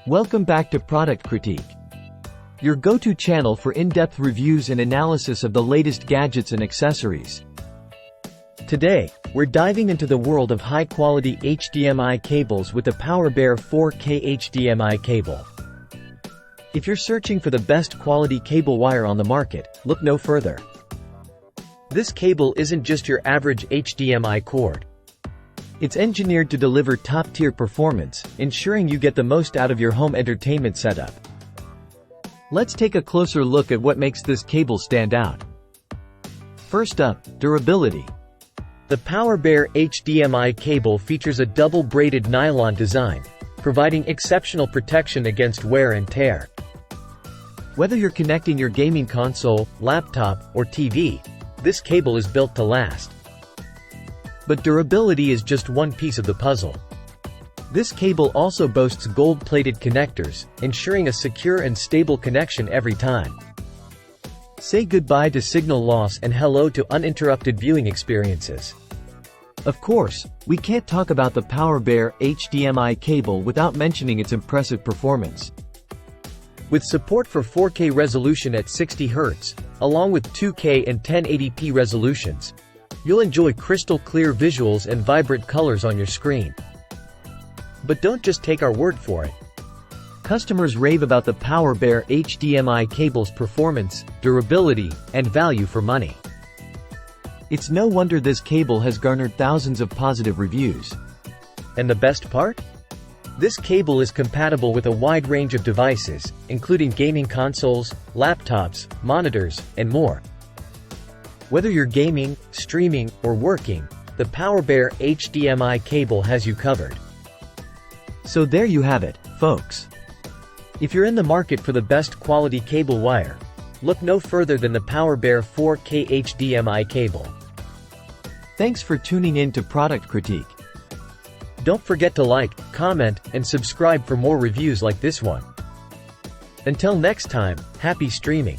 Welcome back to Product Critique, your go-to channel for in-depth reviews and analysis of the latest gadgets and accessories. Today, we're diving into the world of high-quality HDMI cables with the PowerBear 4K HDMI cable. If you're searching for the best quality cable wire on the market, look no further. This cable isn't just your average HDMI cord. It's engineered to deliver top-tier performance, ensuring you get the most out of your home entertainment setup. Let's take a closer look at what makes this cable stand out. First up, durability. The PowerBear HDMI cable features a double-braided nylon design, providing exceptional protection against wear and tear. Whether you're connecting your gaming console, laptop, or TV, this cable is built to last. But durability is just one piece of the puzzle. This cable also boasts gold-plated connectors, ensuring a secure and stable connection every time. Say goodbye to signal loss and hello to uninterrupted viewing experiences. Of course, we can't talk about the PowerBear HDMI cable without mentioning its impressive performance. With support for 4K resolution at 60 Hz, along with 2K and 1080p resolutions, you'll enjoy crystal-clear visuals and vibrant colors on your screen. But don't just take our word for it. Customers rave about the PowerBear HDMI cable's performance, durability, and value for money. It's no wonder this cable has garnered thousands of positive reviews. And the best part? This cable is compatible with a wide range of devices, including gaming consoles, laptops, monitors, and more. Whether you're gaming, streaming, or working, the PowerBear HDMI cable has you covered. So there you have it, folks. If you're in the market for the best quality cable wire, look no further than the PowerBear 4K HDMI cable. Thanks for tuning in to Product Critique. Don't forget to like, comment, and subscribe for more reviews like this one. Until next time, happy streaming.